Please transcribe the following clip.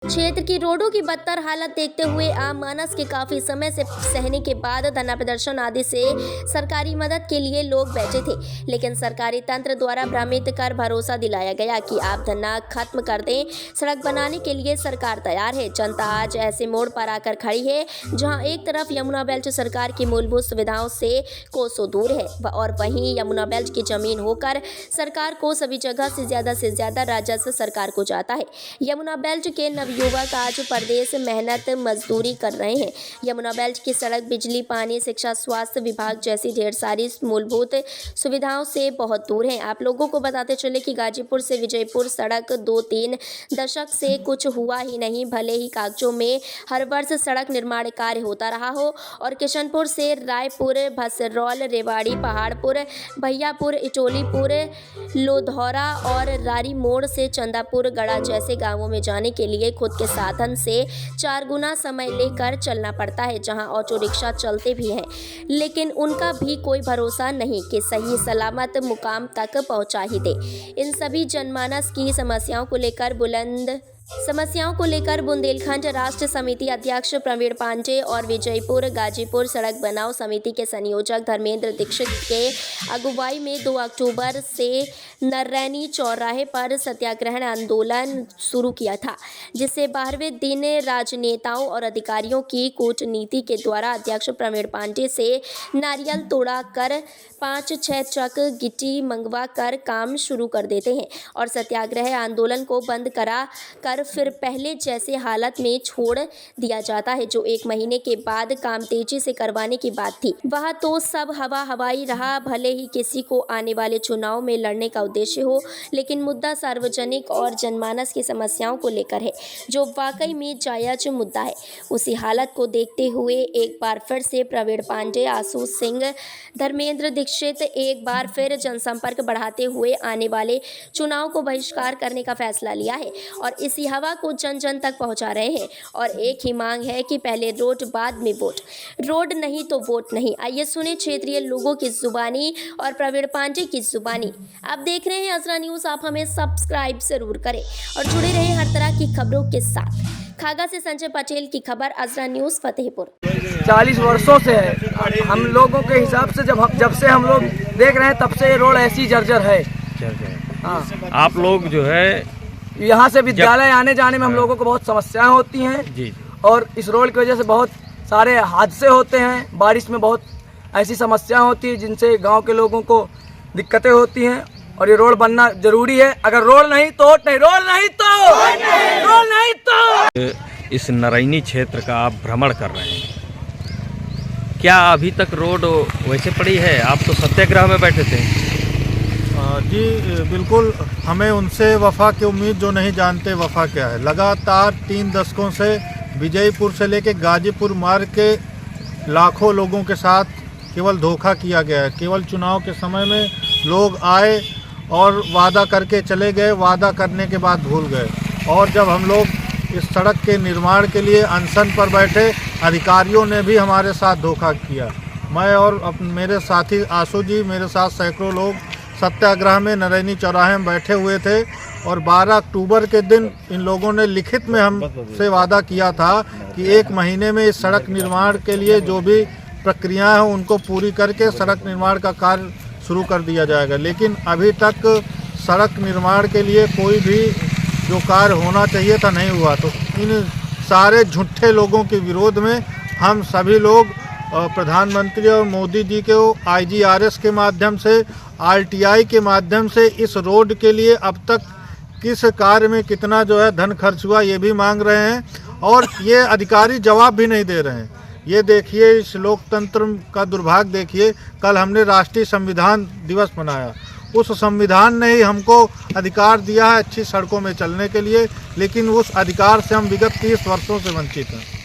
क्षेत्र की रोडों की बदतर हालत देखते हुए आम मानस के काफी समय से सहने के बाद धरना प्रदर्शन आदि से सरकारी मदद के लिए लोग बैठे थे, लेकिन सरकारी तंत्र द्वारा भ्रमित कर भरोसा दिलाया गया कि आप धरना खत्म कर दें, सड़क बनाने के लिए सरकार तैयार है। जनता आज ऐसे मोड़ पर आकर खड़ी है जहां एक तरफ यमुना बेल्ट सरकार की मूलभूत सुविधाओं से कोसों दूर है और वहीं यमुना बेल्ट की जमीन होकर सरकार को सभी जगह से ज्यादा राजस्व सरकार को जाता है। यमुना बेल्ट के युवक आज प्रदेश मेहनत मजदूरी कर रहे हैं। यमुना बेल्ट की सड़क, बिजली, पानी, शिक्षा, स्वास्थ्य विभाग जैसी ढेर सारी मूलभूत सुविधाओं से बहुत दूर है। आप लोगों को बताते चले कि गाजीपुर से विजयपुर सड़क 2-3 दशक से कुछ हुआ ही नहीं, भले ही कागजों में हर वर्ष सड़क निर्माण कार्य होता रहा हो और किशनपुर से रायपुर, भसरौल, रेवाड़ी, पहाड़पुर, भैयापुर, इटोलीपुर, लोधौरा और रारी मोड़ से चंदापुर, गड़ा जैसे गांवों में जाने के लिए खुद के साधन से 4 गुना समय लेकर चलना पड़ता है। जहां ऑटो रिक्शा चलते भी हैं, लेकिन उनका भी कोई भरोसा नहीं कि सही सलामत मुकाम तक पहुंचा ही दे। इन सभी जनमानस की समस्याओं को लेकर बुंदेलखंड राष्ट्र समिति अध्यक्ष प्रवीण पांडे और विजयपुर गाजीपुर सड़क बनाओ समिति के संयोजक धर्मेंद्र दीक्षित के अगुवाई में 2 अक्टूबर से नरैनी चौराहे पर सत्याग्रह आंदोलन शुरू किया था, जिसे 12वें दिन राजनेताओं और अधिकारियों की कूटनीति के द्वारा अध्यक्ष प्रवीण पांडे से नारियल तोड़ा कर 5-6 ट्रक गिट्टी मंगवा कर काम शुरू कर देते हैं और सत्याग्रह आंदोलन को बंद करा कर फिर पहले जैसे हालत में छोड़ दिया जाता है। जो 1 महीने के बाद काम तेजी से करवाने की बात थी, वह तो सब हवाई रहा। भले ही किसी को आने वाले चुनाव में लड़ने का उद्देश्य हो, लेकिन मुद्दा सार्वजनिक और जनमानस की समस्याओं को लेकर है, जो वाकई में जायज मुद्दा है। उसी हालत को देखते हुए एक बार फिर से प्रवीण पांडे, आशु सिंह, धर्मेंद्र दीक्षित एक बार फिर जनसंपर्क बढ़ाते हुए आने वाले चुनाव को बहिष्कार करने का फैसला लिया है और इसी हवा को जन जन तक पहुंचा रहे हैं। और एक ही मांग है कि पहले रोड बाद में वोट, रोड नहीं तो वोट नहीं। आइए सुने क्षेत्रीय लोगों की जुबानी और प्रवीण पांडे की जुबानी। आप देख रहे हैं अजरा न्यूज, आप हमें सब्सक्राइब जरूर करें और जुड़े रहें हर तरह की खबरों के साथ। खागा से संजय पटेल की खबर, अजरा न्यूज, फतेहपुर। 40 वर्षों से है। हम लोगों के हिसाब से जब से हम लोग देख रहे हैं तब से ये रोड ऐसी जर्जर है। हाँ। आप लोग जो है यहाँ से विद्यालय आने जाने में हम लोगों को बहुत समस्याएं होती हैं जी। और इस रोड की वजह से बहुत सारे हादसे होते हैं। बारिश में बहुत ऐसी समस्याएं होती है जिनसे गांव के लोगों को दिक्कतें होती हैं और ये रोड बनना जरूरी है। अगर रोड नहीं तो वोट नहीं, रोड नहीं तो इस नरैनी क्षेत्र का आप भ्रमण कर रहे हैं, क्या अभी तक रोड वैसे पड़ी है? आप तो सत्याग्रह में बैठे थे। जी बिल्कुल, हमें उनसे वफा की उम्मीद जो नहीं जानते वफा क्या है। लगातार 3 दशकों से विजयपुर से लेकर गाजीपुर मार्ग के लाखों लोगों के साथ केवल धोखा किया गया है। केवल चुनाव के समय में लोग आए और वादा करके चले गए, वादा करने के बाद भूल गए। और जब हम लोग इस सड़क के निर्माण के लिए अनशन पर बैठे, अधिकारियों ने भी हमारे साथ धोखा किया। मैं और मेरे साथी आशु जी, मेरे साथ सैकड़ों लोग सत्याग्रह में नरैनी चौराहे में बैठे हुए थे और 12 अक्टूबर के दिन इन लोगों ने लिखित में हमसे वादा किया था कि 1 महीने में इस सड़क निर्माण के लिए जो भी प्रक्रियाएं हैं उनको पूरी करके सड़क निर्माण का कार्य शुरू कर दिया जाएगा। लेकिन अभी तक सड़क निर्माण के लिए कोई भी जो कार्य होना चाहिए था नहीं हुआ। तो इन सारे झूठे लोगों के विरोध में हम सभी लोग प्रधानमंत्री और मोदी जी के IGRS के माध्यम से, RTI के माध्यम से इस रोड के लिए अब तक किस कार्य में कितना जो है धन खर्च हुआ ये भी मांग रहे हैं और ये अधिकारी जवाब भी नहीं दे रहे हैं। ये देखिए, इस लोकतंत्र का दुर्भाग्य देखिए। कल हमने राष्ट्रीय संविधान दिवस मनाया, उस संविधान ने ही हमको अधिकार दिया है अच्छी सड़कों में चलने के लिए, लेकिन उस अधिकार से हम विगत 30 वर्षों से वंचित हैं।